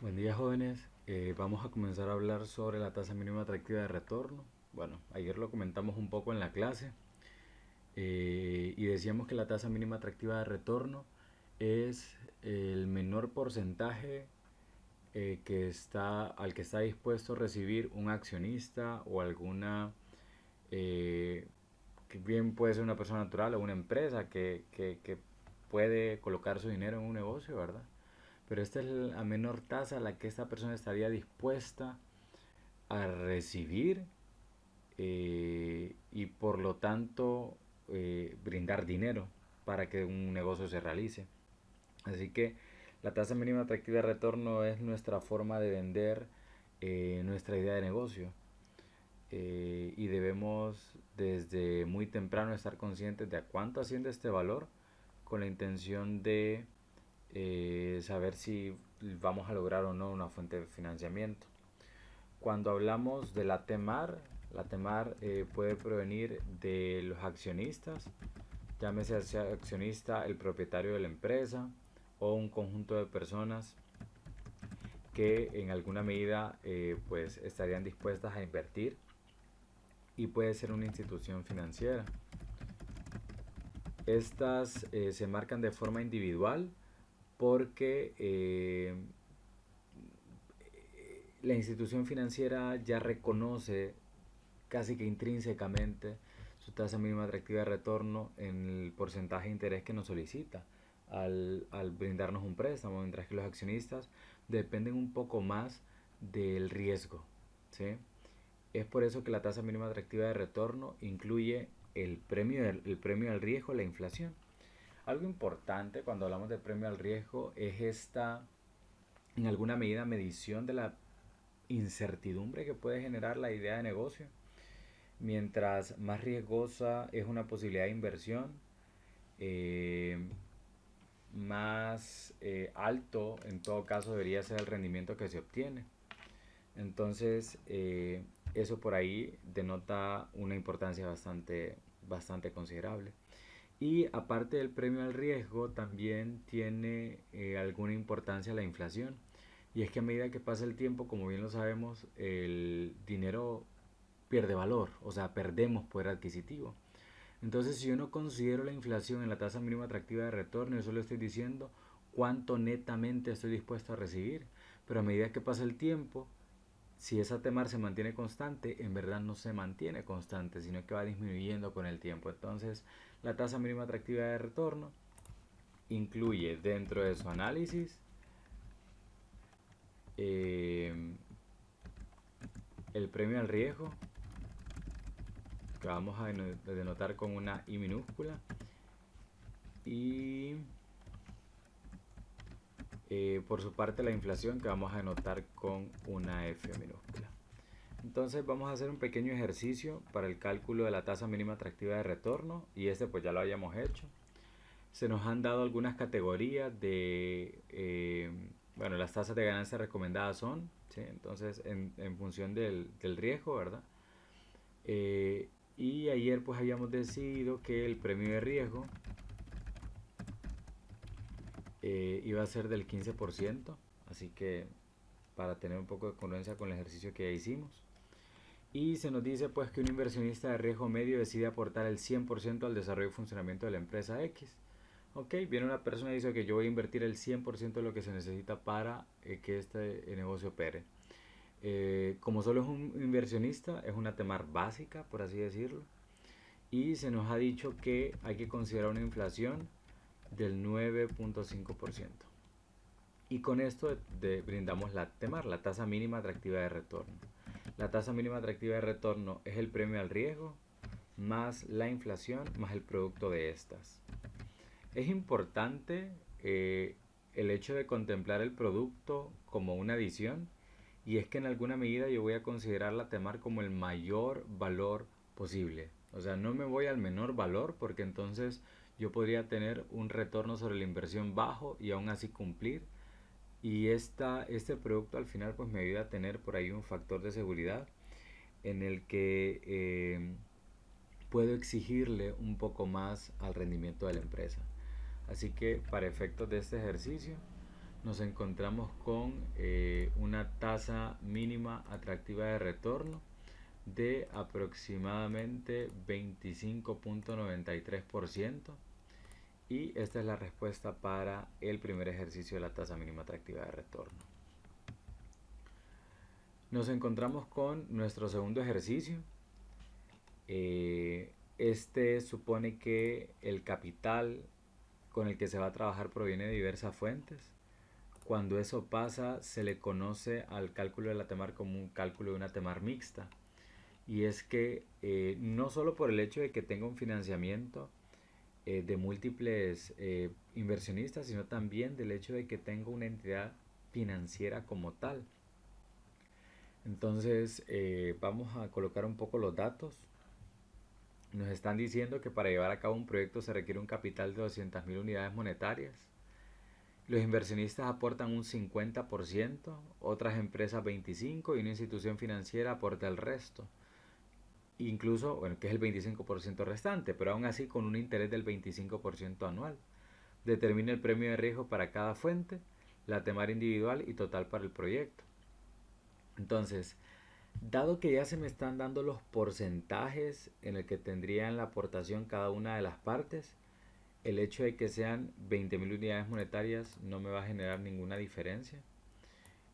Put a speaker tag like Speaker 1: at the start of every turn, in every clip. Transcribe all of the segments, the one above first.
Speaker 1: Buen día, jóvenes. Vamos a comenzar a hablar sobre la tasa mínima atractiva de retorno. Bueno, ayer lo comentamos un poco en la clase y decíamos que la tasa mínima atractiva de retorno es el menor porcentaje al que está dispuesto a recibir un accionista o alguna, eh, que bien puede ser una persona natural o una empresa que puede colocar su dinero en un negocio, ¿verdad? Pero esta es la menor tasa a la que esta persona estaría dispuesta a recibir y por lo tanto brindar dinero para que un negocio se realice. Así que la tasa mínima atractiva de retorno es nuestra forma de vender nuestra idea de negocio. Y debemos desde muy temprano estar conscientes de a cuánto asciende este valor con la intención de saber si vamos a lograr o no una fuente de financiamiento. Cuando hablamos de la TEMAR puede provenir de los accionistas, llámese sea accionista el propietario de la empresa o un conjunto de personas que en alguna medida pues estarían dispuestas a invertir, y puede ser una institución financiera. Estas se marcan de forma individual porque la institución financiera ya reconoce casi que intrínsecamente su tasa mínima atractiva de retorno en el porcentaje de interés que nos solicita al brindarnos un préstamo, mientras que los accionistas dependen un poco más del riesgo, ¿sí? Es por eso que la tasa mínima atractiva de retorno incluye el premio al riesgo, la inflación. Algo importante cuando hablamos de premio al riesgo es esta, en alguna medida, medición de la incertidumbre que puede generar la idea de negocio. Mientras más riesgosa es una posibilidad de inversión, eh, más alto en todo caso debería ser el rendimiento que se obtiene. Entonces, eso por ahí denota una importancia bastante considerable. Y aparte del premio al riesgo, también tiene alguna importancia la inflación. Y es que a medida que pasa el tiempo, como bien lo sabemos, el dinero pierde valor, o sea, perdemos poder adquisitivo. Entonces, si yo no considero la inflación en la tasa mínima atractiva de retorno, yo solo estoy diciendo cuánto netamente estoy dispuesto a recibir. Pero a medida que pasa el tiempo, si esa TEMAR se mantiene constante, en verdad no se mantiene constante, sino que va disminuyendo con el tiempo. Entonces, la tasa mínima atractiva de retorno incluye dentro de su análisis eh, el premio al riesgo, que vamos a denotar con una I minúscula, y por su parte la inflación, que vamos a denotar con una F minúscula. Entonces vamos a hacer un pequeño ejercicio para el cálculo de la tasa mínima atractiva de retorno, y este pues ya lo habíamos hecho. Se nos han dado algunas categorías de, bueno, las tasas de ganancia recomendadas son, ¿sí? Entonces en función del riesgo, ¿verdad? Y ayer pues habíamos decidido que el premio de riesgo iba a ser del 15%, así que para tener un poco de congruencia con el ejercicio que ya hicimos. Y se nos dice pues que un inversionista de riesgo medio decide aportar el 100% al desarrollo y funcionamiento de la empresa X. Ok, viene una persona y dice que yo voy a invertir el 100% de lo que se necesita para que este negocio opere. Como solo es un inversionista, es una TEMAR básica, por así decirlo. Y se nos ha dicho que hay que considerar una inflación del 9.5%. Y con esto brindamos la TEMAR, la tasa mínima atractiva de retorno. La tasa mínima atractiva de retorno es el premio al riesgo más la inflación más el producto de estas. Es importante el hecho de contemplar el producto como una adición, y es que en alguna medida yo voy a considerar la TEMAR como el mayor valor posible. O sea, no me voy al menor valor, porque entonces yo podría tener un retorno sobre la inversión bajo y aún así cumplir. Y este producto al final pues me ayuda a tener por ahí un factor de seguridad en el que puedo exigirle un poco más al rendimiento de la empresa. Así que para efectos de este ejercicio, nos encontramos con una tasa mínima atractiva de retorno de aproximadamente 25.93%, y esta es la respuesta para el primer ejercicio de la tasa mínima atractiva de retorno. Nos encontramos con nuestro segundo ejercicio. Este supone que el capital con el que se va a trabajar proviene de diversas fuentes. Cuando eso pasa, se le conoce al cálculo de la TEMAR como un cálculo de una TEMAR mixta. Y es que no solo por el hecho de que tenga un financiamiento de múltiples inversionistas, sino también del hecho de que tenga una entidad financiera como tal. Entonces vamos a colocar un poco los datos. Nos están diciendo que para llevar a cabo un proyecto se requiere un capital de 200.000 unidades monetarias. Los inversionistas aportan un 50%, otras empresas 25% y una institución financiera aporta el resto. Incluso, bueno, que es el 25% restante, pero aún así con un interés del 25% anual. Determina el premio de riesgo para cada fuente, la TEMAR individual y total para el proyecto. Entonces, dado que ya se me están dando los porcentajes en el que tendrían la aportación cada una de las partes, el hecho de que sean 20.000 unidades monetarias no me va a generar ninguna diferencia.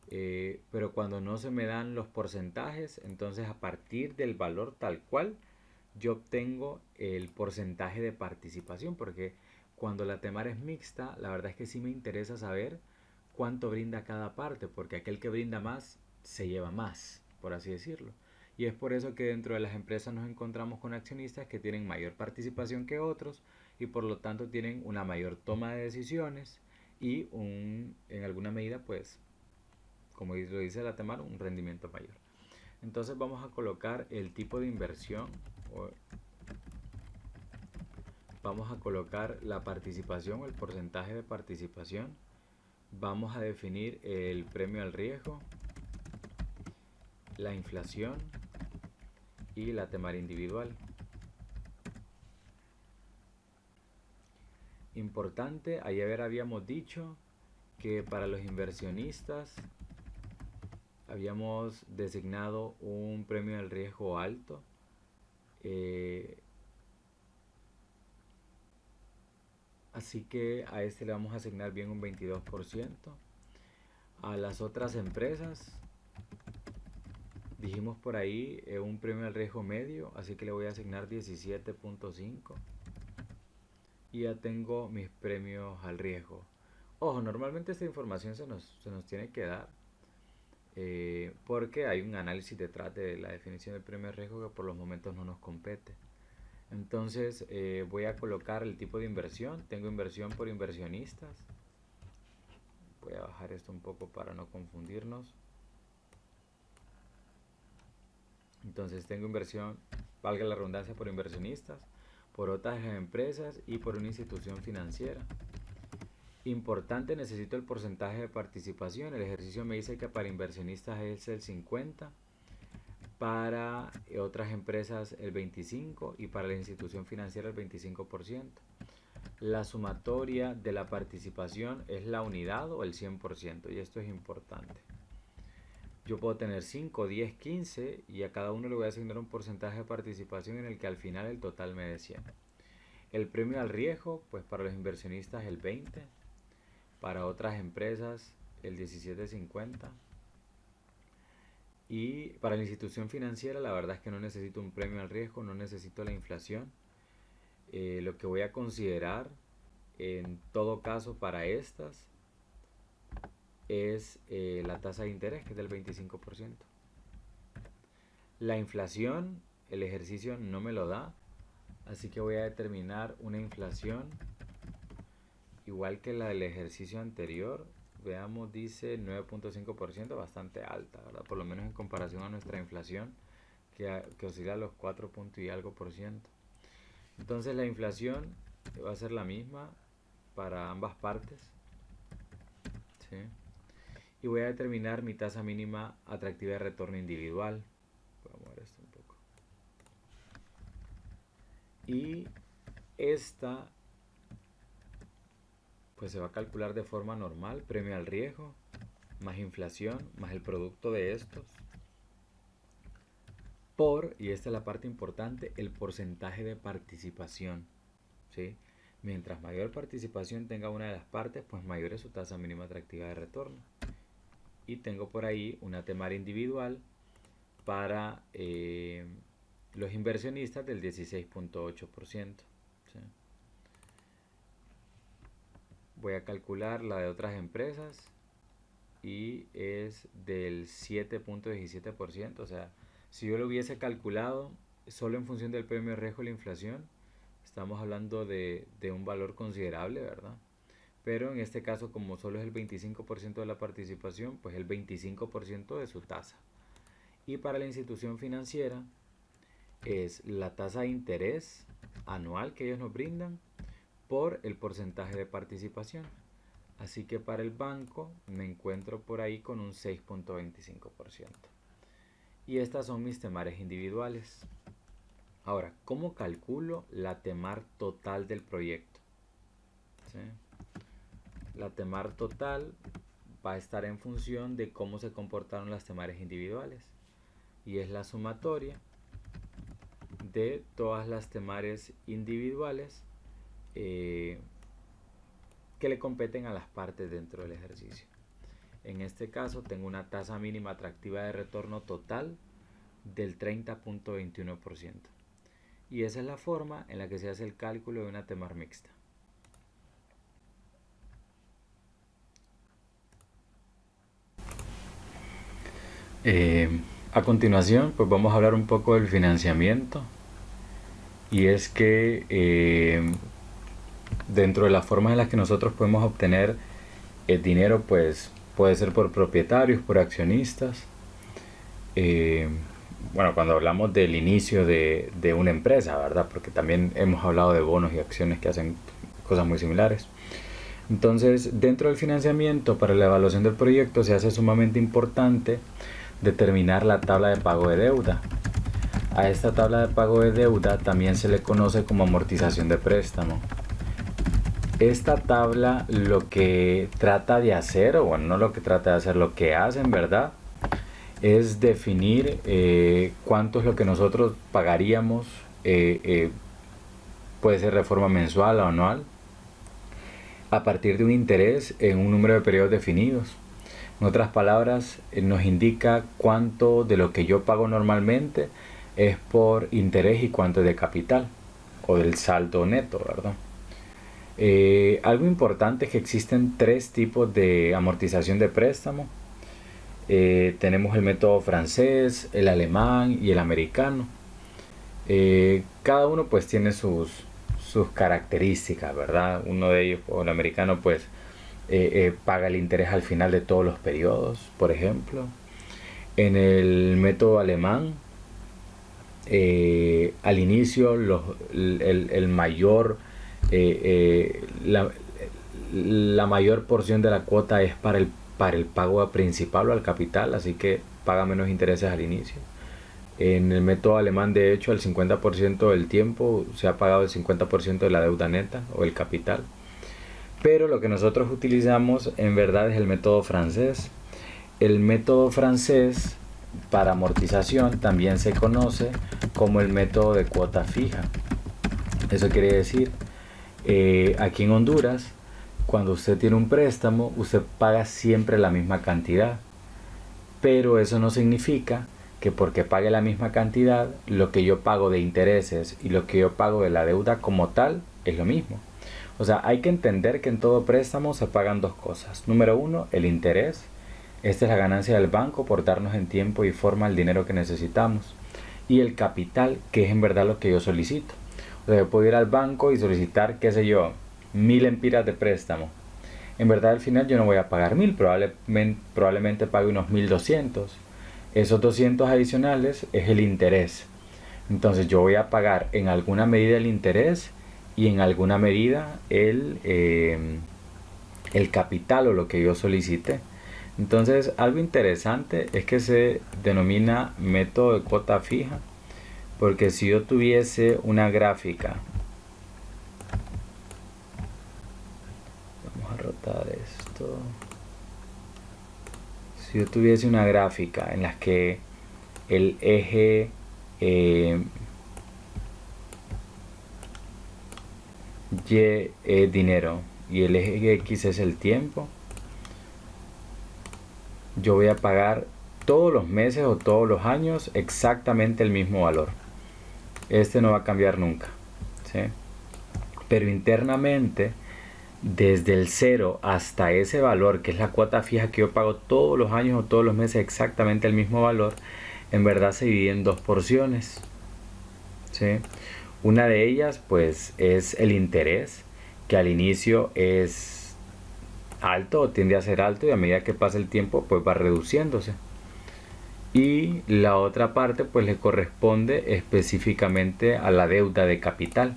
Speaker 1: Pero cuando no se me dan los porcentajes, entonces a partir del valor tal cual, yo obtengo el porcentaje de participación, porque cuando la TEMAR es mixta, la verdad es que sí me interesa saber cuánto brinda cada parte, porque aquel que brinda más se lleva más, por así decirlo. Y es por eso que dentro de las empresas nos encontramos con accionistas que tienen mayor participación que otros y por lo tanto tienen una mayor toma de decisiones y en alguna medida, pues, como lo dice la TEMAR, un rendimiento mayor. Entonces vamos a colocar el tipo de inversión, vamos a colocar la participación, el porcentaje de participación, vamos a definir el premio al riesgo, la inflación y la TEMAR individual. Importante, ayer habíamos dicho que para los inversionistas habíamos designado un premio al riesgo alto. Así que a este le vamos a asignar bien un 22%. A las otras empresas dijimos por ahí un premio al riesgo medio, así que le voy a asignar 17.5. Y ya tengo mis premios al riesgo. Ojo, normalmente esta información se nos tiene que dar porque hay un análisis detrás de la definición del premio al riesgo que por los momentos no nos compete. Entonces voy a colocar el tipo de inversión. Tengo inversión por inversionistas. Voy a bajar esto un poco para no confundirnos. Entonces tengo inversión, valga la redundancia, por inversionistas, por otras empresas y por una institución financiera. Importante, necesito el porcentaje de participación. El ejercicio me dice que para inversionistas es el 50%, para otras empresas el 25% y para la institución financiera el 25%. La sumatoria de la participación es la unidad o el 100%, y esto es importante. Yo puedo tener 5, 10, 15 y a cada uno le voy a asignar un porcentaje de participación en el que al final el total me dé 100. El premio al riesgo, pues para los inversionistas el 20%, para otras empresas el 17.50. Y para la institución financiera la verdad es que no necesito un premio al riesgo, no necesito la inflación. Lo que voy a considerar en todo caso para estas es la tasa de interés, que es del 25%. La inflación, el ejercicio no me lo da, así que voy a determinar una inflación igual que la del ejercicio anterior. Veamos, dice 9.5%, bastante alta, ¿verdad? Por lo menos en comparación a nuestra inflación, que oscila a los 4 y algo por ciento. Entonces la inflación va a ser la misma para ambas partes, ¿sí? Y voy a determinar mi tasa mínima atractiva de retorno individual. Voy a mover esto un poco. Y esta pues se va a calcular de forma normal, premio al riesgo, más inflación, más el producto de estos, por, y esta es la parte importante, el porcentaje de participación, ¿sí? Mientras mayor participación tenga una de las partes, pues mayor es su tasa mínima atractiva de retorno. Y tengo por ahí una temaria individual para los inversionistas del 16.8%. ¿Sí? Voy a calcular la de otras empresas y es del 7.17%. O sea, si yo lo hubiese calculado solo en función del premio de riesgo y la inflación, estamos hablando de un valor considerable, ¿verdad? Pero en este caso, como solo es el 25% de la participación, pues el 25% de su tasa. Y para la institución financiera es la tasa de interés anual que ellos nos brindan por el porcentaje de participación. Así que para el banco me encuentro por ahí con un 6.25%. Y estas son mis temarias individuales. Ahora, ¿cómo calculo la temar total del proyecto? ¿Sí? La temar total va a estar en función de cómo se comportaron las temarias individuales. Y es la sumatoria de todas las temarias individuales que le competen a las partes dentro del ejercicio. En este caso tengo una tasa mínima atractiva de retorno total del 30.21%. Y esa es la forma en la que se hace el cálculo de una temar mixta. A continuación, pues vamos a hablar un poco del financiamiento. Y es que dentro de las formas en las que nosotros podemos obtener el dinero, pues puede ser por propietarios, por accionistas. Bueno, cuando hablamos del inicio de una empresa, ¿verdad? Porque también hemos hablado de bonos y acciones que hacen cosas muy similares. Entonces, dentro del financiamiento para la evaluación del proyecto se hace sumamente importante determinar la tabla de pago de deuda. A esta tabla de pago de deuda también se le conoce como amortización de préstamo. Esta tabla lo que trata de hacer, o bueno, no lo que trata de hacer, lo que hace en verdad, es definir cuánto es lo que nosotros pagaríamos, puede ser de forma mensual o anual, a partir de un interés en un número de periodos definidos. En otras palabras, nos indica cuánto de lo que yo pago normalmente es por interés y cuánto es de capital o del saldo neto, ¿verdad? Algo importante es que existen tres tipos de amortización de préstamo. Tenemos el método francés, el alemán y el americano. Cada uno pues tiene sus características, ¿verdad? Uno de ellos, o el americano, pues paga el interés al final de todos los periodos, por ejemplo. En el método alemán, al inicio el mayor la mayor porción de la cuota es para el pago principal o al capital, así que paga menos intereses al inicio. En el método alemán, de hecho, el 50% del tiempo se ha pagado el 50% de la deuda neta o el capital. Pero lo que nosotros utilizamos en verdad es el método francés. El método francés para amortización también se conoce como el método de cuota fija. Eso quiere decir, aquí en Honduras, cuando usted tiene un préstamo, usted paga siempre la misma cantidad. Pero eso no significa que porque pague la misma cantidad, lo que yo pago de intereses y lo que yo pago de la deuda como tal es lo mismo. O sea, hay que entender que en todo préstamo se pagan dos cosas. Número uno, el interés. Esta es la ganancia del banco por darnos en tiempo y forma el dinero que necesitamos. Y el capital, que es en verdad lo que yo solicito. O sea, yo puedo ir al banco y solicitar, qué sé yo, 1000 empiras de préstamo. En verdad al final yo no voy a pagar 1000, probablemente pague unos 1200. Esos 200 adicionales es el interés. Entonces yo voy a pagar en alguna medida el interés y en alguna medida el capital o lo que yo solicité. Entonces algo interesante es que se denomina método de cuota fija, porque si yo tuviese una gráfica, vamos tratar esto. Si yo tuviese una gráfica en la que el eje Y es dinero y el eje X es el tiempo, yo voy a pagar todos los meses o todos los años exactamente el mismo valor. Este no va a cambiar nunca, ¿sí? Pero internamente, desde el 0 hasta ese valor, que es la cuota fija que yo pago todos los años o todos los meses exactamente el mismo valor, en verdad se divide en dos porciones, ¿sí? Una de ellas pues es el interés, que al inicio es alto o tiende a ser alto y a medida que pasa el tiempo pues va reduciéndose. Y la otra parte pues le corresponde específicamente a la deuda de capital.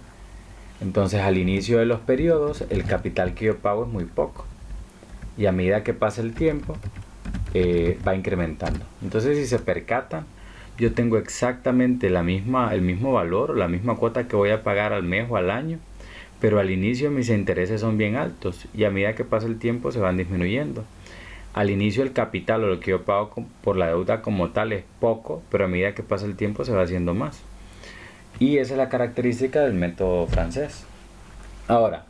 Speaker 1: Entonces al inicio de los periodos el capital que yo pago es muy poco y a medida que pasa el tiempo va incrementando. Entonces si se percatan, yo tengo exactamente el mismo valor o la misma cuota que voy a pagar al mes o al año, pero al inicio mis intereses son bien altos y a medida que pasa el tiempo se van disminuyendo. Al inicio el capital o lo que yo pago por la deuda como tal es poco, pero a medida que pasa el tiempo se va haciendo más. Y esa es la característica del método francés. Ahora,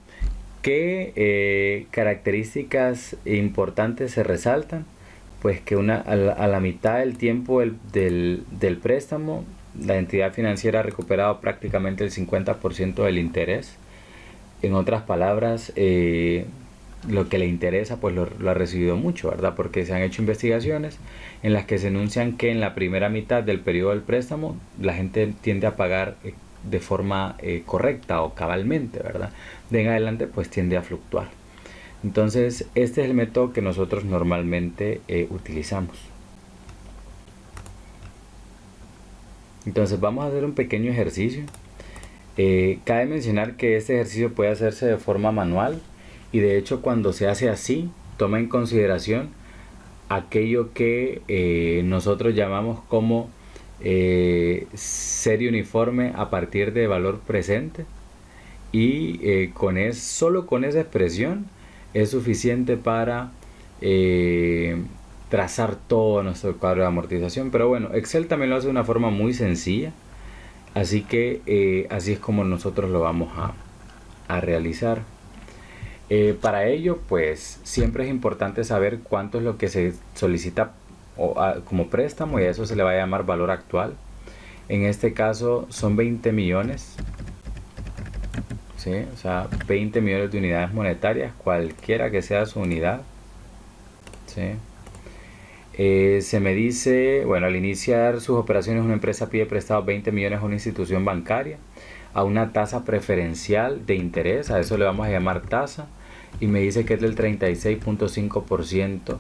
Speaker 1: ¿qué características importantes se resaltan? Pues que a la mitad del tiempo del préstamo, la entidad financiera ha recuperado prácticamente el 50% del interés. En otras palabras, lo que le interesa pues lo ha recibido mucho, ¿verdad? Porque se han hecho investigaciones en las que se enuncian que en la primera mitad del periodo del préstamo la gente tiende a pagar de forma correcta o cabalmente, ¿verdad? De en adelante pues tiende a fluctuar. Entonces este es el método que nosotros normalmente utilizamos. Entonces vamos a hacer un pequeño ejercicio. Cabe mencionar que este ejercicio puede hacerse de forma manual y de hecho cuando se hace así toma en consideración aquello que nosotros llamamos como serie uniforme a partir de valor presente y solo con esa expresión es suficiente para trazar todo nuestro cuadro de amortización. Pero bueno, Excel también lo hace de una forma muy sencilla, así que así es como nosotros lo vamos a realizar. Para ello pues siempre es importante saber cuánto es lo que se solicita como préstamo y a eso se le va a llamar valor actual. En este caso son 20 millones, ¿sí? O sea, 20 millones de unidades monetarias, cualquiera que sea su unidad, ¿sí? Se me dice, bueno, al iniciar sus operaciones una empresa pide prestado 20 millones a una institución bancaria a una tasa preferencial de interés, a eso le vamos a llamar tasa, y me dice que es del 36.5%.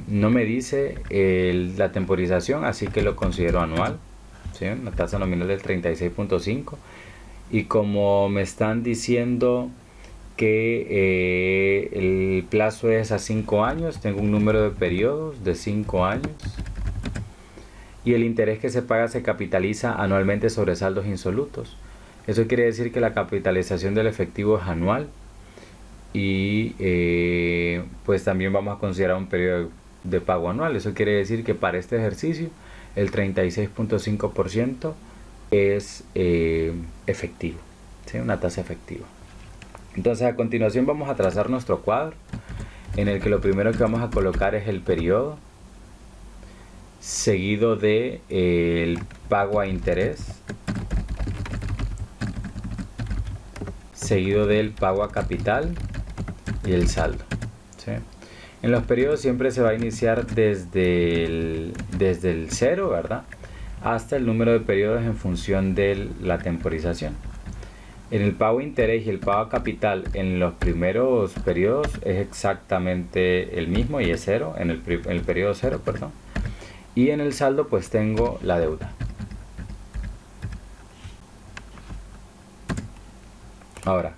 Speaker 1: No me dice la temporización, así que lo considero anual, ¿sí? Una tasa nominal del 36.5%. Y como me están diciendo que el plazo es a 5 años, tengo un número de periodos de 5 años. Y el interés que se paga se capitaliza anualmente sobre saldos insolutos. Eso quiere decir que la capitalización del efectivo es anual. Y pues también vamos a considerar un periodo de pago anual. Eso quiere decir que para este ejercicio el 36.5% es efectivo, ¿sí? Una tasa efectiva. Entonces a continuación vamos a trazar nuestro cuadro en el que lo primero que vamos a colocar es el periodo, seguido de el pago a interés, seguido del pago a capital y el saldo, ¿sí? En los periodos siempre se va a iniciar desde el 0, ¿verdad? Hasta el número de periodos en función de la temporización. En el pago a interés y el pago a capital en los primeros periodos es exactamente el mismo y es 0, en el periodo 0, perdón. Y en el saldo pues tengo la deuda. Ahora,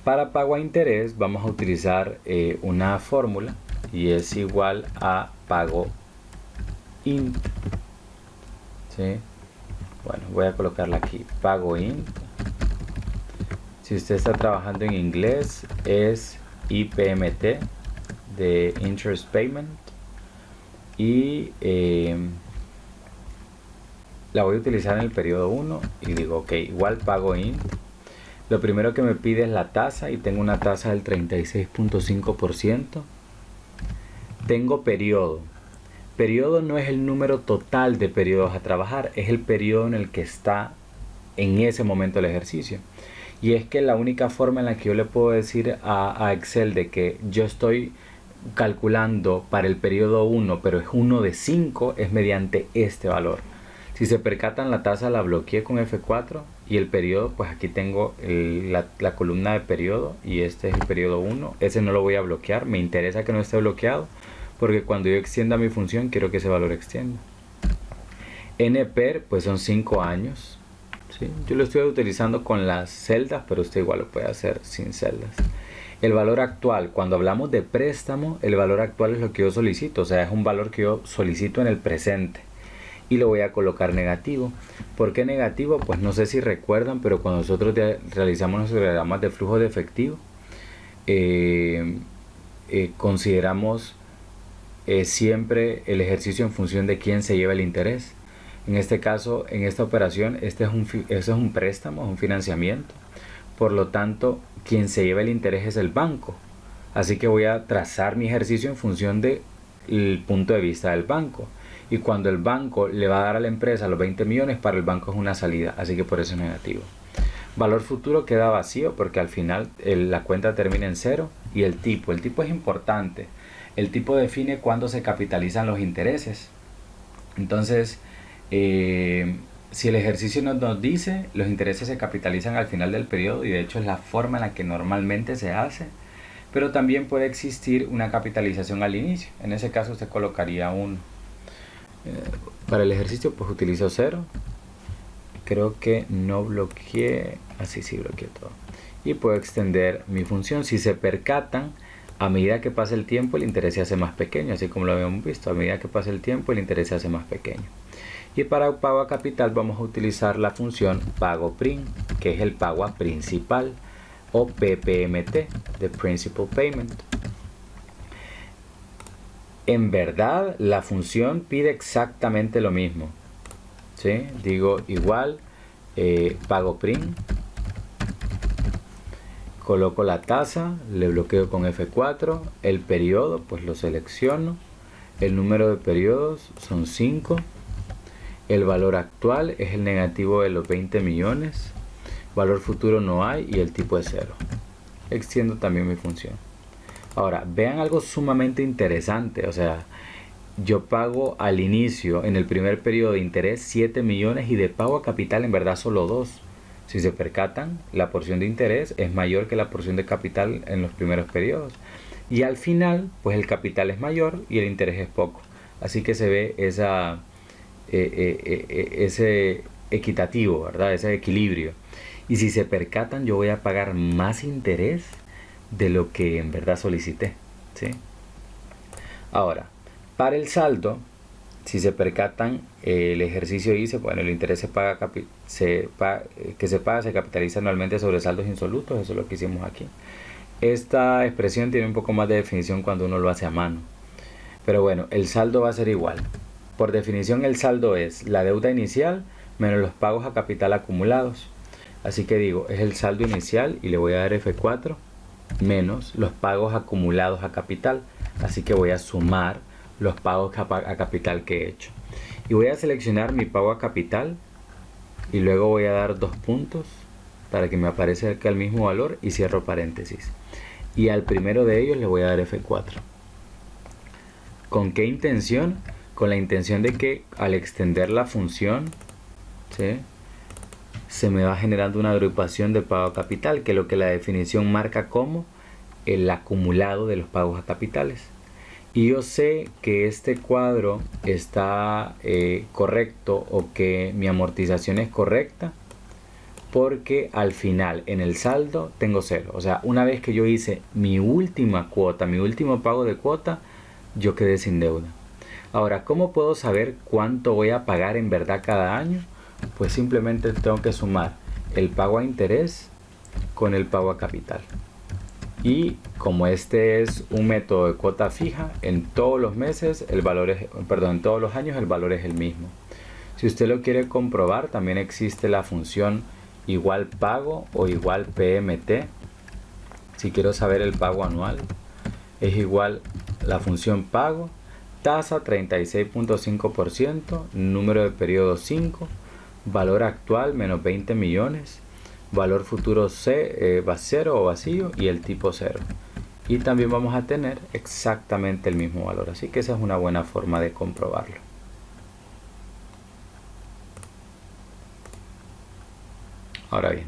Speaker 1: para pago a interés vamos a utilizar una fórmula y es igual a pago int, ¿sí? Bueno, voy a colocarla aquí, pago int. Si usted está trabajando en inglés es IPMT de Interest Payment y la voy a utilizar en el periodo 1 y digo ok, igual pago int. Lo primero que me pide es la tasa y tengo una tasa del 36.5%. Tengo periodo. Periodo no es el número total de periodos a trabajar, es el periodo en el que está en ese momento el ejercicio. Y es que la única forma en la que yo le puedo decir a Excel de que yo estoy calculando para el periodo 1, pero es 1 de 5, es mediante este valor. Si se percatan, la tasa la bloqueé con F4 y el periodo, pues aquí tengo la columna de periodo y este es el periodo 1. Ese no lo voy a bloquear, me interesa que no esté bloqueado porque cuando yo extienda mi función quiero que ese valor extienda. NPER pues son 5 años. ¿Sí? Yo lo estoy utilizando con las celdas, pero usted igual lo puede hacer sin celdas. El valor actual, cuando hablamos de préstamo, el valor actual es lo que yo solicito, o sea, es un valor que yo solicito en el presente. Y lo voy a colocar negativo. ¿Por qué negativo? Pues no sé si recuerdan, pero cuando nosotros realizamos nuestros diagramas de flujo de efectivo, consideramos siempre el ejercicio en función de quién se lleva el interés. En este caso, en esta operación, este es un préstamo, es un financiamiento. Por lo tanto, quien se lleva el interés es el banco. Así que voy a trazar mi ejercicio en función del punto de vista del banco. Y cuando el banco le va a dar a la empresa los 20 millones, para el banco es una salida. Así que por eso es negativo. Valor futuro queda vacío porque al final la cuenta termina en 0. Y el tipo es importante. El tipo define cuándo se capitalizan los intereses. Entonces, si el ejercicio nos dice, los intereses se capitalizan al final del periodo y de hecho es la forma en la que normalmente se hace, pero también puede existir una capitalización al inicio. En ese caso usted colocaría 1. Para el ejercicio pues utilizo 0. Creo que no bloqueé, así sí bloqueé todo. Y puedo extender mi función. Si se percatan, a medida que pasa el tiempo el interés se hace más pequeño, así como lo habíamos visto. A medida que pasa el tiempo el interés se hace más pequeño. Y para pago a capital vamos a utilizar la función pago prim, que es el pago a principal, o PPMT, de Principal Payment. En verdad la función pide exactamente lo mismo. ¿Sí? Digo igual, pago prim, coloco la tasa, le bloqueo con F4, el periodo pues lo selecciono, el número de periodos son 5. El valor actual es el negativo de los 20 millones. Valor futuro no hay y el tipo es 0. Extiendo también mi función. Ahora, vean algo sumamente interesante. O sea, yo pago al inicio, en el primer periodo de interés, 7 millones y de pago a capital en verdad solo 2. Si se percatan, la porción de interés es mayor que la porción de capital en los primeros periodos. Y al final, pues el capital es mayor y el interés es poco. Así que se ve ese equitativo, ¿verdad? Ese equilibrio. Y si se percatan, yo voy a pagar más interés de lo que en verdad solicité, ¿sí? Ahora, para el saldo, si se percatan, el ejercicio dice, bueno, el interés se capitaliza anualmente sobre saldos insolutos. Eso es lo que hicimos aquí. Esta expresión tiene un poco más de definición cuando uno lo hace a mano, pero bueno, el saldo va a ser igual. Por definición, el saldo es la deuda inicial menos los pagos a capital acumulados. Así que digo, es el saldo inicial y le voy a dar F4 menos los pagos acumulados a capital. Así que voy a sumar los pagos a capital que he hecho. Y voy a seleccionar mi pago a capital y luego voy a dar 2 puntos para que me aparezca el mismo valor y cierro paréntesis. Y al primero de ellos le voy a dar F4. ¿Con qué intención? Con la intención de que al extender la función, ¿sí?, se me va generando una agrupación de pago a capital, que es lo que la definición marca como el acumulado de los pagos a capitales. Y yo sé que este cuadro está correcto o que mi amortización es correcta porque al final en el saldo tengo 0. O sea, una vez que yo hice mi última cuota, mi último pago de cuota, yo quedé sin deuda. Ahora, ¿cómo puedo saber cuánto voy a pagar en verdad cada año? Pues simplemente tengo que sumar el pago a interés con el pago a capital. Y como este es un método de cuota fija, en todos los meses el valor es, perdón, en todos los años el valor es el mismo. Si usted lo quiere comprobar, también existe la función igual pago o igual PMT. Si quiero saber el pago anual, es igual la función pago, tasa 36.5%, número de periodo 5, valor actual menos 20 millones, valor futuro va 0 o vacío y el tipo 0. Y también vamos a tener exactamente el mismo valor, así que esa es una buena forma de comprobarlo. Ahora bien,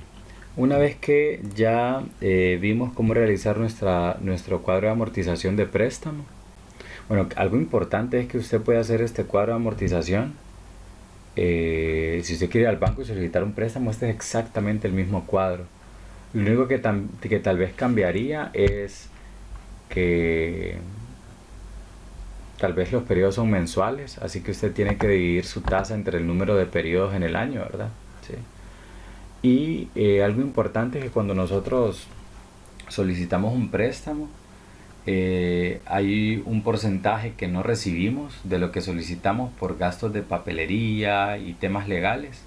Speaker 1: una vez que ya vimos cómo realizar nuestro cuadro de amortización de préstamo, bueno, algo importante es que usted puede hacer este cuadro de amortización. Si usted quiere ir al banco y solicitar un préstamo, este es exactamente el mismo cuadro. Lo único que tal vez cambiaría es que tal vez los periodos son mensuales, así que usted tiene que dividir su tasa entre el número de periodos en el año, ¿verdad? Sí. Y algo importante es que cuando nosotros solicitamos un préstamo, hay un porcentaje que no recibimos de lo que solicitamos por gastos de papelería y temas legales,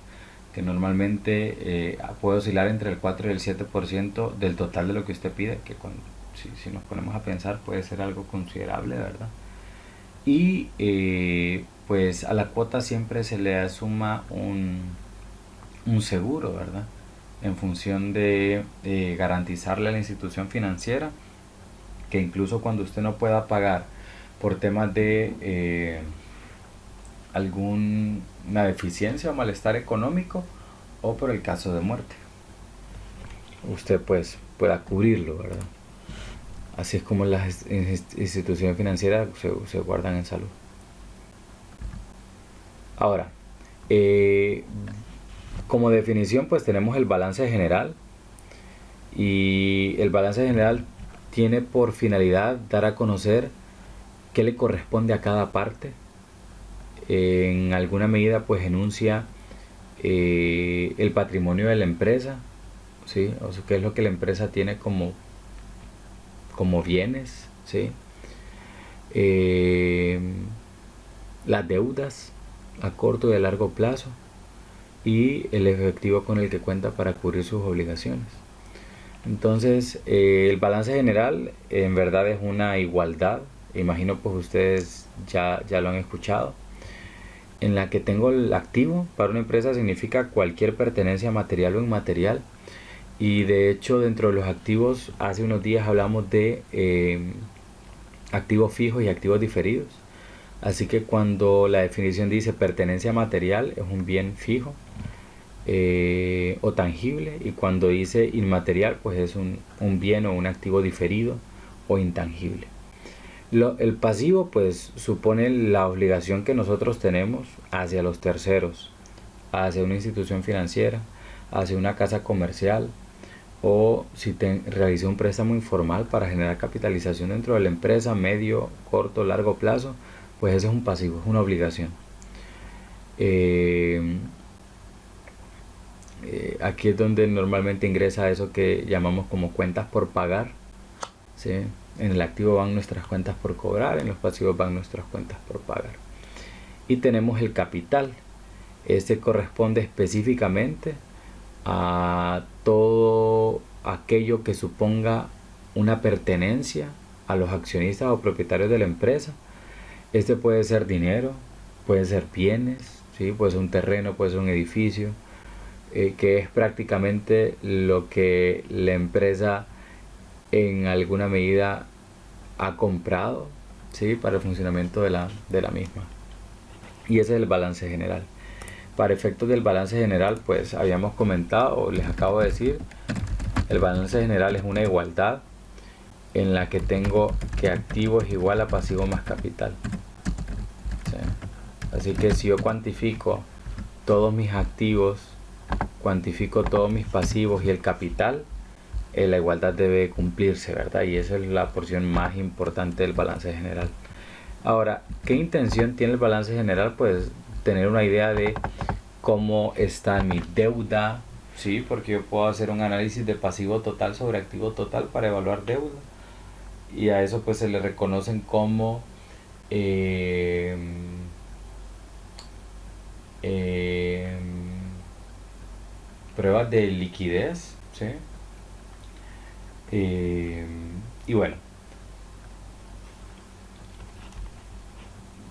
Speaker 1: que normalmente puede oscilar entre el 4 y el 7% del total de lo que usted pide, que si nos ponemos a pensar puede ser algo considerable, ¿verdad? Y pues a la cuota siempre se le asuma un seguro, ¿verdad? En función de garantizarle a la institución financiera que incluso cuando usted no pueda pagar por temas de alguna deficiencia o malestar económico o por el caso de muerte, usted pues pueda cubrirlo, ¿verdad? Así es como las instituciones financieras se guardan en salud. Ahora, como definición pues tenemos el balance general, y el balance general tiene por finalidad dar a conocer qué le corresponde a cada parte. En alguna medida pues enuncia el patrimonio de la empresa, ¿sí? O sea, qué es lo que la empresa tiene como bienes, ¿sí? Las deudas a corto y a largo plazo y el efectivo con el que cuenta para cubrir sus obligaciones. Entonces, el balance general en verdad es una igualdad, imagino pues ustedes ya lo han escuchado, en la que tengo el activo. Para una empresa significa cualquier pertenencia material o inmaterial, y de hecho dentro de los activos hace unos días hablamos de activos fijos y activos diferidos. Así que cuando la definición dice pertenencia material es un bien fijo o tangible, y cuando dice inmaterial pues es un bien o un activo diferido o intangible. El pasivo pues supone la obligación que nosotros tenemos hacia los terceros, hacia una institución financiera, hacia una casa comercial, o si realiza un préstamo informal para generar capitalización dentro de la empresa, medio, corto, largo plazo, pues ese es un pasivo, es una obligación. Aquí es donde normalmente ingresa eso que llamamos como cuentas por pagar, ¿sí? En el activo van nuestras cuentas por cobrar, en los pasivos van nuestras cuentas por pagar. Y tenemos el capital. Este corresponde específicamente a todo aquello que suponga una pertenencia a los accionistas o propietarios de la empresa. Este puede ser dinero, puede ser bienes, ¿sí? Puede ser un terreno, puede ser un edificio, que es prácticamente lo que la empresa en alguna medida ha comprado, ¿sí? Para el funcionamiento de la misma. Y ese es el balance general. Para efectos del balance general, pues habíamos comentado, les acabo de decir, el balance general es una igualdad en la que tengo que activo es igual a pasivo más capital, ¿sí? Así que si yo cuantifico todos mis activos, cuantifico todos mis pasivos y el capital, la igualdad debe cumplirse, ¿verdad? Y esa es la porción más importante del balance general. Ahora, ¿qué intención tiene el balance general? Pues tener una idea de cómo está mi deuda sí, porque yo puedo hacer un análisis de pasivo total sobre activo total para evaluar deuda. Y a eso pues se le reconocen como eh, eh, pruebas de liquidez, ¿sí? Eh, y bueno,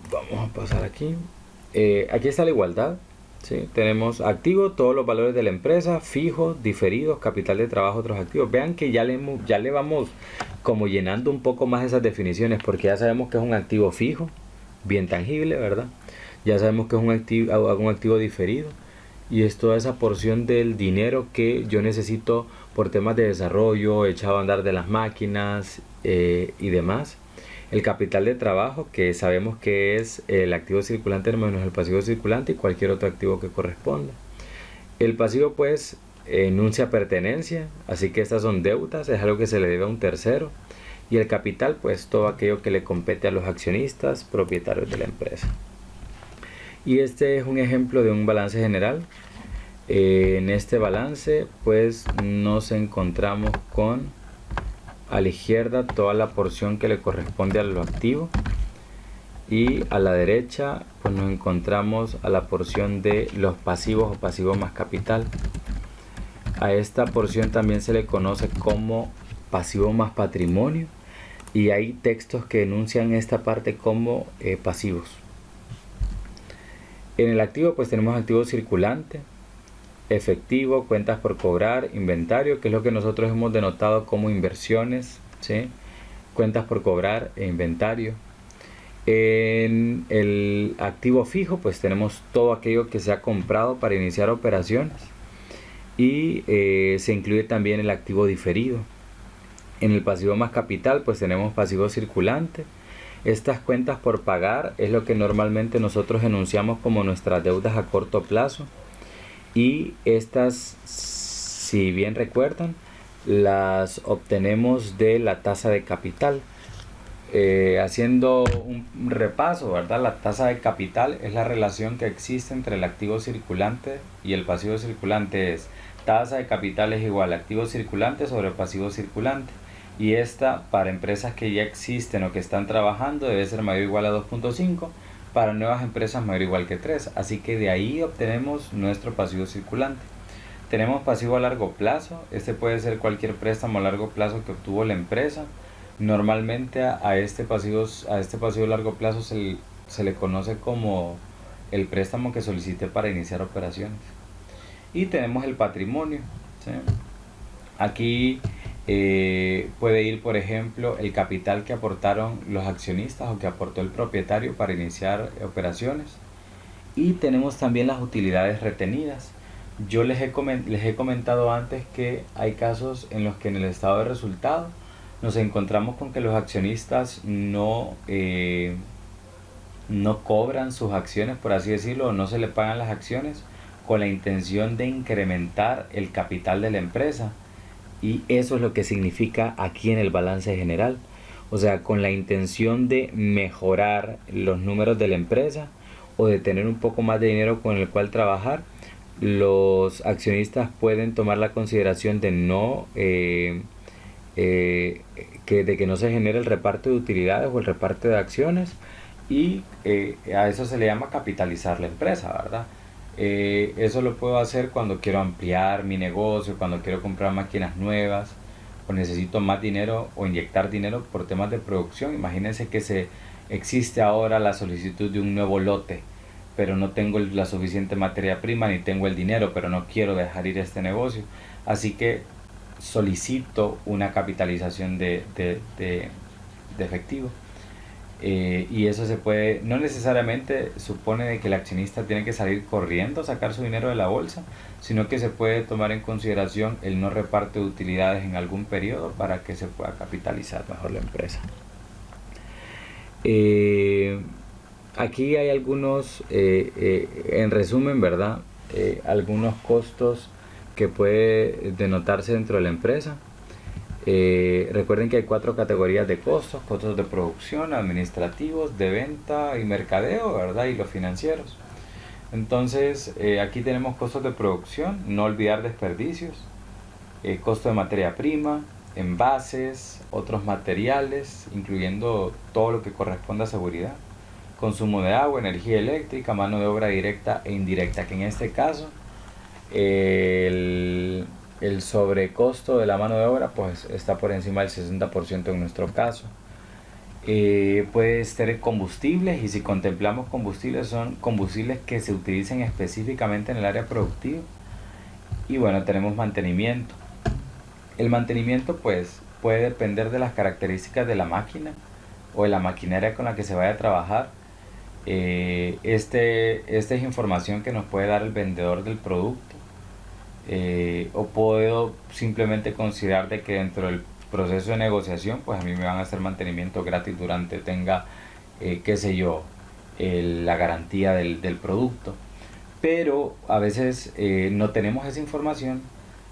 Speaker 1: vamos a pasar aquí. Aquí está la igualdad. ¿Sí? Tenemos activo, todos los valores de la empresa, fijos, diferidos, capital de trabajo, otros activos. Vean que ya le vamos como llenando un poco más esas definiciones, porque ya sabemos que es un activo fijo, bien tangible, ¿verdad? Ya sabemos que es un activo diferido, y es toda esa porción del dinero que yo necesito por temas de desarrollo, echado a andar de las máquinas y demás. El capital de trabajo, que sabemos que es el activo circulante menos el pasivo circulante y cualquier otro activo que corresponda. El pasivo pues enuncia pertenencia, así que estas son deudas, es algo que se le debe a un tercero. Y el capital pues todo aquello que le compete a los accionistas, propietarios de la empresa. Y este es un ejemplo de un balance general. En este balance pues nos encontramos con a la izquierda toda la porción que le corresponde a lo activo, y a la derecha pues nos encontramos a la porción de los pasivos o pasivos más capital. A esta porción también se le conoce como pasivo más patrimonio, y hay textos que enuncian esta parte como pasivos. En el activo pues tenemos activo circulante, efectivo, cuentas por cobrar, inventario, que es lo que nosotros hemos denotado como inversiones, ¿sí? Cuentas por cobrar e inventario. En el activo fijo pues tenemos todo aquello que se ha comprado para iniciar operaciones, y se incluye también el activo diferido. En el pasivo más capital pues tenemos pasivo circulante. Estas cuentas por pagar es lo que normalmente nosotros enunciamos como nuestras deudas a corto plazo. Y estas, si bien recuerdan, las obtenemos de la tasa de capital. Haciendo un repaso, ¿verdad? La tasa de capital es la relación que existe entre el activo circulante y el pasivo circulante. Es tasa de capital es igual a activo circulante sobre pasivo circulante. Y esta, para empresas que ya existen o que están trabajando, debe ser mayor o igual a 2.5. Para nuevas empresas mayor o igual que 3. Así que de ahí obtenemos nuestro pasivo circulante. Tenemos pasivo a largo plazo. Este puede ser cualquier préstamo a largo plazo que obtuvo la empresa. Normalmente a este pasivo a largo plazo se le conoce como el préstamo que solicité para iniciar operaciones. Y tenemos el patrimonio, ¿sí? Aquí puede ir, por ejemplo, el capital que aportaron los accionistas o que aportó el propietario para iniciar operaciones. Y tenemos también las utilidades retenidas. Yo les he comentado antes que hay casos en los que en el estado de resultado nos encontramos con que los accionistas no cobran sus acciones, por así decirlo, o no se le pagan las acciones con la intención de incrementar el capital de la empresa. Y eso es lo que significa aquí en el balance general. O sea, con la intención de mejorar los números de la empresa o de tener un poco más de dinero con el cual trabajar, los accionistas pueden tomar la consideración de que no se genere el reparto de utilidades o el reparto de acciones, y a eso se le llama capitalizar la empresa, ¿verdad? Eso lo puedo hacer cuando quiero ampliar mi negocio, cuando quiero comprar máquinas nuevas, o necesito más dinero o inyectar dinero por temas de producción. Imagínense que existe ahora la solicitud de un nuevo lote, pero no tengo la suficiente materia prima ni tengo el dinero, pero no quiero dejar ir este negocio. Así que solicito una capitalización de efectivo. Y eso se puede, no necesariamente supone de que el accionista tiene que salir corriendo a sacar su dinero de la bolsa, sino que se puede tomar en consideración el no reparto de utilidades en algún periodo para que se pueda capitalizar mejor la empresa. Aquí hay algunos, en resumen, ¿verdad? Algunos costos que puede denotarse dentro de la empresa. Recuerden que hay 4 categorías de costos: costos de producción, administrativos, de venta y mercadeo, ¿verdad? Y los financieros. Entonces, aquí tenemos costos de producción, no olvidar desperdicios, costo de materia prima, envases, otros materiales, incluyendo todo lo que corresponde a seguridad, consumo de agua, energía eléctrica, mano de obra directa e indirecta, que en este caso el sobrecosto de la mano de obra pues está por encima del 60% en nuestro caso. Puede ser combustibles, y si contemplamos combustibles, son combustibles que se utilicen específicamente en el área productiva. Y bueno, tenemos mantenimiento. El mantenimiento pues puede depender de las características de la máquina o de la maquinaria con la que se vaya a trabajar. Esta es información que nos puede dar el vendedor del producto, o puedo simplemente considerar de que dentro del proceso de negociación pues a mí me van a hacer mantenimiento gratis durante tenga qué sé yo, la garantía del producto. Pero a veces no tenemos esa información,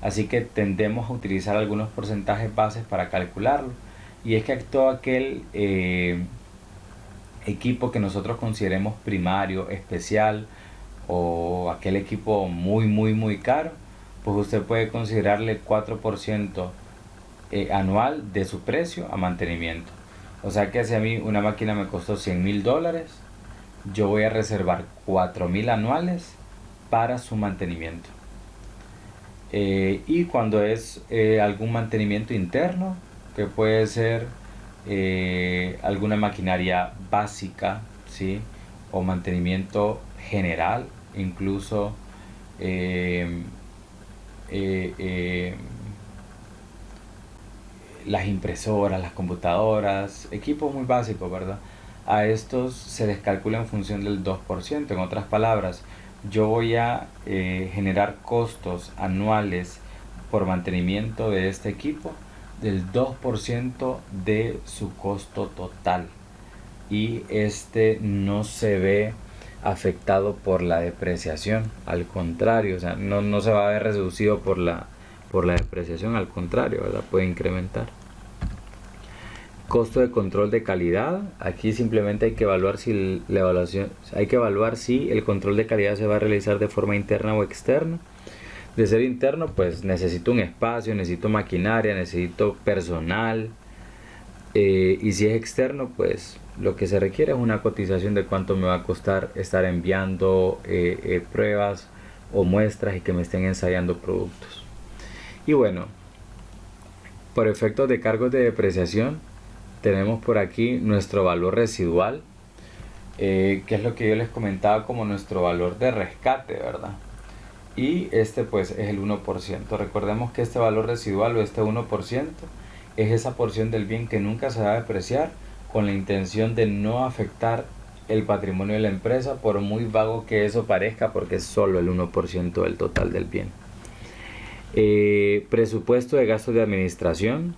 Speaker 1: así que tendemos a utilizar algunos porcentajes bases para calcularlo, y es que todo aquel equipo que nosotros consideremos primario, especial, o aquel equipo muy caro, pues usted puede considerarle 4% anual de su precio a mantenimiento. O sea que si a mí una máquina me costó $100,000, yo voy a reservar 4,000 anuales para su mantenimiento. Y cuando es algún mantenimiento interno, que puede ser alguna maquinaria básica, ¿sí? O mantenimiento general, incluso las impresoras, las computadoras, equipos muy básicos, ¿verdad? A estos se les calcula en función del 2%. En otras palabras, yo voy a generar costos anuales por mantenimiento de este equipo del 2% de su costo total, y este no se ve afectado por la depreciación, al contrario, o sea, no se va a ver reducido por la depreciación, al contrario, ¿verdad? Puede incrementar. Costo de control de calidad. Aquí simplemente hay que evaluar si el control de calidad se va a realizar de forma interna o externa. De ser interno, pues necesito un espacio, necesito maquinaria, necesito personal. Y si es externo, pues lo que se requiere es una cotización de cuánto me va a costar estar enviando pruebas o muestras y que me estén ensayando productos. Y bueno, por efectos de cargos de depreciación, tenemos por aquí nuestro valor residual, que es lo que yo les comentaba como nuestro valor de rescate, ¿verdad? Y este pues es el 1%. Recordemos que este valor residual, o este 1%, es esa porción del bien que nunca se va a depreciar, con la intención de no afectar el patrimonio de la empresa, por muy vago que eso parezca, porque es solo el 1% del total del bien. Presupuesto de gastos de administración.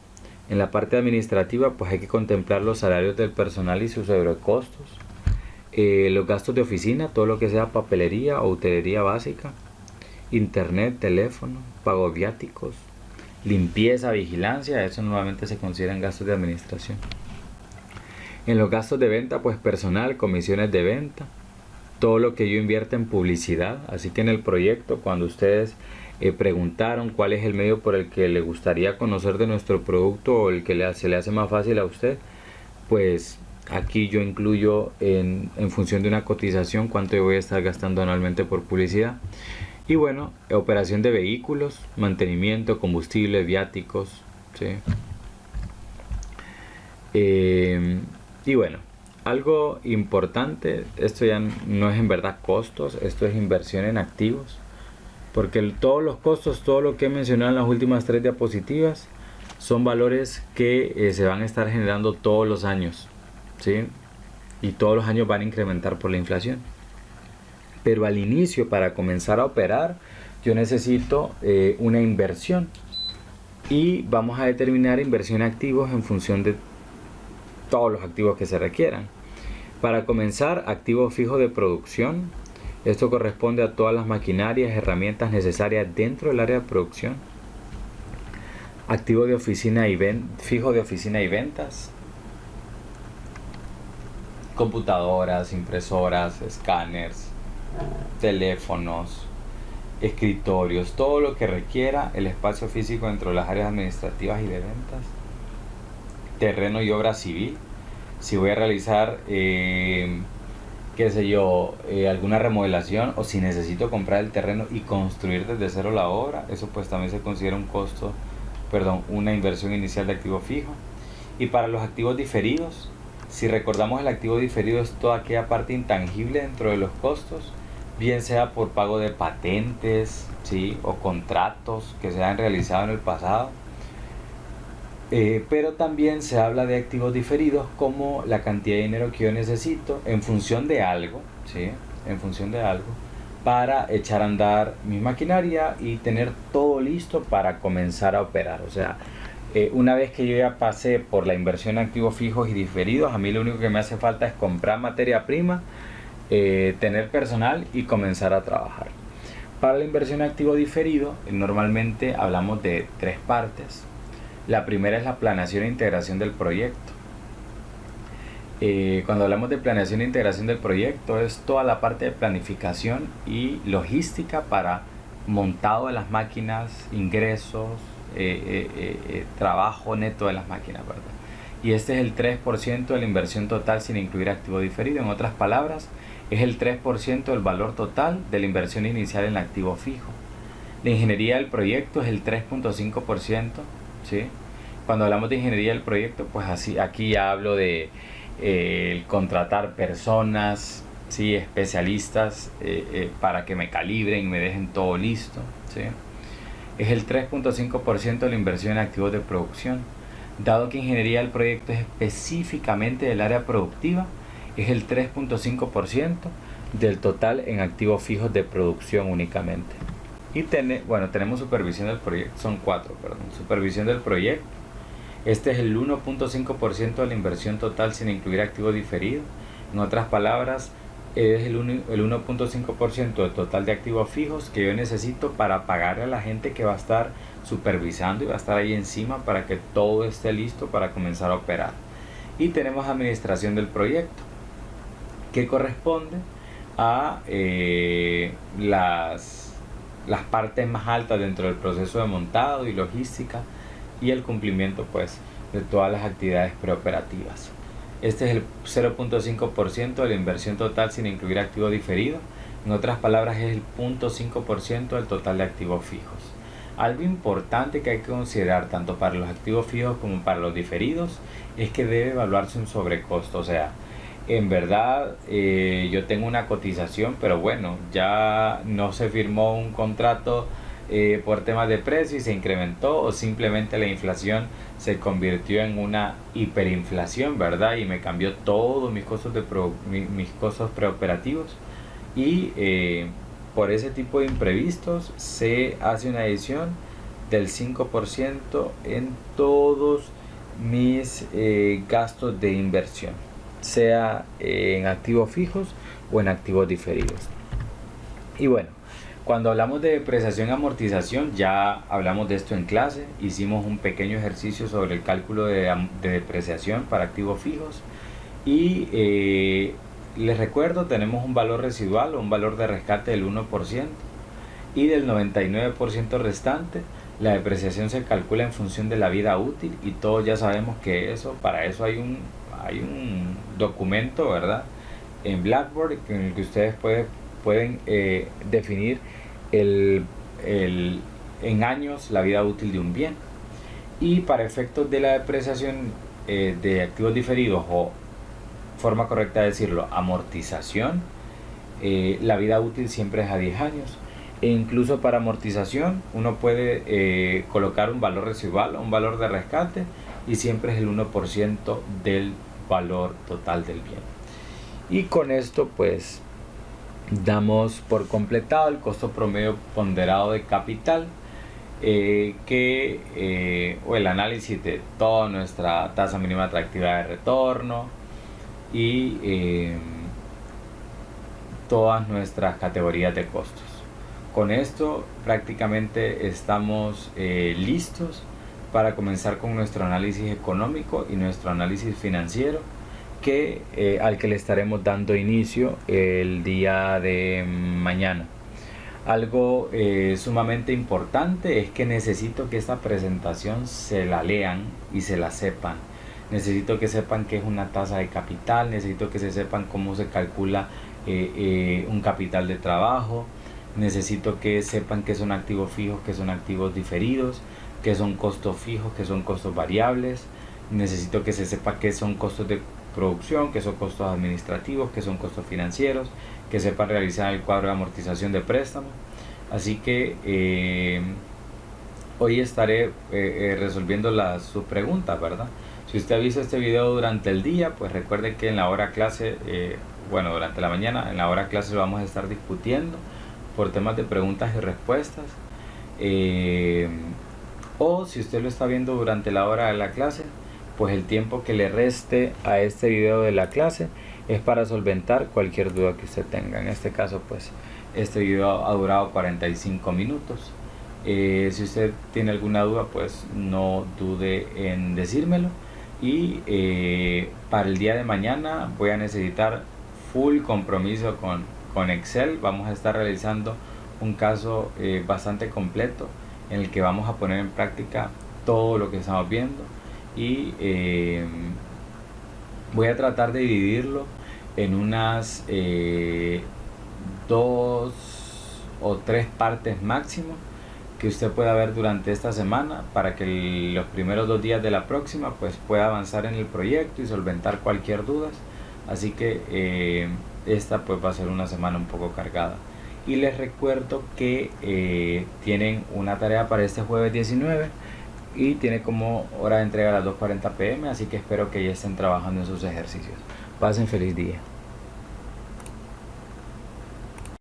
Speaker 1: En la parte administrativa pues hay que contemplar los salarios del personal y sus sobrecostos, los gastos de oficina, todo lo que sea papelería o utilería básica, internet, teléfono, pago de viáticos, limpieza, vigilancia, eso normalmente se consideran gastos de administración. En los gastos de venta, pues personal, comisiones de venta, todo lo que yo invierta en publicidad. Así que en el proyecto, cuando ustedes preguntaron cuál es el medio por el que le gustaría conocer de nuestro producto, o el que se le hace más fácil a usted, pues aquí yo incluyo en función de una cotización cuánto yo voy a estar gastando anualmente por publicidad. Y bueno, operación de vehículos, mantenimiento, combustible, viáticos, ¿sí? Y bueno, algo importante, esto ya no es en verdad costos, esto es inversión en activos, porque todos los costos, todo lo que he mencionado en las últimas 3 diapositivas, son valores que se van a estar generando todos los años, ¿sí? Y todos los años van a incrementar por la inflación. Pero al inicio, para comenzar a operar, yo necesito una inversión, y vamos a determinar inversión en activos en función de todos los activos que se requieran. Para comenzar, activo fijo de producción. Esto corresponde a todas las maquinarias, herramientas necesarias dentro del área de producción. Activo de oficina fijo de oficina y ventas. Computadoras, impresoras, escáneres, teléfonos, escritorios, todo lo que requiera el espacio físico dentro de las áreas administrativas y de ventas, terreno y obra civil. Si voy a realizar, qué sé yo, alguna remodelación, o si necesito comprar el terreno y construir desde cero la obra, eso pues también se considera un costo, perdón, una inversión inicial de activo fijo. Y para los activos diferidos, si recordamos, el activo diferido es toda aquella parte intangible dentro de los costos, bien sea por pago de patentes, ¿sí?, o contratos que se han realizado en el pasado. Pero también se habla de activos diferidos como la cantidad de dinero que yo necesito en función de algo, ¿sí?, en función de algo, para echar a andar mi maquinaria y tener todo listo para comenzar a operar. O sea, una vez que yo ya pasé por la inversión en activos fijos y diferidos, a mí lo único que me hace falta es comprar materia prima, tener personal y comenzar a trabajar. Para la inversión en activo diferido, normalmente hablamos de tres partes. La primera es la planeación e integración del proyecto. Cuando hablamos de planeación e integración del proyecto, es toda la parte de planificación y logística para montado de las máquinas, ingresos, trabajo neto de las máquinas, ¿verdad? Y este es el 3% de la inversión total sin incluir activo diferido. En otras palabras, es el 3% del valor total de la inversión inicial en activo fijo. La ingeniería del proyecto es el 3.5%, ¿sí? Cuando hablamos de ingeniería del proyecto, pues así, aquí ya hablo de el contratar personas, ¿sí?, especialistas, para que me calibren y me dejen todo listo, ¿sí? Es el 3.5% de la inversión en activos de producción. Dado que ingeniería del proyecto es específicamente del área productiva, es el 3.5% del total en activos fijos de producción únicamente. Y tenemos supervisión del proyecto, son 4, perdón. Supervisión del proyecto. Este es el 1.5% de la inversión total sin incluir activo diferido. En otras palabras, es el 1.5% del total de activos fijos que yo necesito para pagarle a la gente que va a estar supervisando y va a estar ahí encima para que todo esté listo para comenzar a operar. Y tenemos administración del proyecto, que corresponde a las partes más altas dentro del proceso de montado y logística y el cumplimiento pues de todas las actividades preoperativas. Este es el 0.5% de la inversión total sin incluir activo diferido. En otras palabras, es el 0.5% del total de activos fijos. Algo importante que hay que considerar tanto para los activos fijos como para los diferidos es que debe evaluarse un sobrecosto. O sea, en verdad, yo tengo una cotización, pero bueno, ya no se firmó un contrato por temas de precio y se incrementó, o simplemente la inflación se convirtió en una hiperinflación, ¿verdad? Y me cambió todos mis costos, mis costos preoperativos. Y por ese tipo de imprevistos se hace una adición del 5% en todos mis gastos de inversión, sea en activos fijos o en activos diferidos. Y bueno, cuando hablamos de depreciación y amortización, ya hablamos de esto en clase, hicimos un pequeño ejercicio sobre el cálculo de depreciación para activos fijos y les recuerdo, tenemos un valor residual o un valor de rescate del 1% y del 99% restante. La depreciación se calcula en función de la vida útil y todos ya sabemos que para eso hay un documento, ¿verdad?, en Blackboard en el que ustedes pueden definir en años la vida útil de un bien. Y para efectos de la depreciación de activos diferidos, o forma correcta de decirlo, amortización, la vida útil siempre es a 10 años. E incluso para amortización uno puede colocar un valor residual o un valor de rescate y siempre es el 1% del valor total del bien. Y con esto pues damos por completado el costo promedio ponderado de capital, o el análisis de toda nuestra tasa mínima atractiva de retorno y todas nuestras categorías de costos. Con esto prácticamente estamos listos para comenzar con nuestro análisis económico y nuestro análisis financiero, al que le estaremos dando inicio el día de mañana. Algo sumamente importante es que necesito que esta presentación se la lean y se la sepan. Necesito que sepan qué es una tasa de capital, necesito que se sepan cómo se calcula un capital de trabajo, necesito que sepan qué son activos fijos, qué son activos diferidos, qué son costos fijos, qué son costos variables. Necesito que se sepa qué son costos de producción, qué son costos administrativos, qué son costos financieros, que sepan realizar el cuadro de amortización de préstamo. Así que hoy estaré resolviendo sus preguntas, ¿verdad? Si usted ha visto este video durante el día, pues recuerde que en la hora clase, durante la mañana, en la hora clase lo vamos a estar discutiendo por temas de preguntas y respuestas. O si usted lo está viendo durante la hora de la clase, pues el tiempo que le reste a este video de la clase es para solventar cualquier duda que usted tenga. En este caso, pues este video ha durado 45 minutos. Si usted tiene alguna duda, pues no dude en decírmelo. Y para el día de mañana voy a necesitar full compromiso con Excel. Vamos a estar realizando un caso bastante completo en el que vamos a poner en práctica todo lo que estamos viendo. Y voy a tratar de dividirlo en unas 2 o 3 partes máximo que usted pueda ver durante esta semana, para que los primeros 2 días de la próxima pues pueda avanzar en el proyecto y solventar cualquier duda. Así que esta pues va a ser una semana un poco cargada. Y les recuerdo que tienen una tarea para este jueves 19 y tiene como hora de entrega a las 2:40 p.m. Así que espero que ya estén trabajando en sus ejercicios. Pasen feliz día.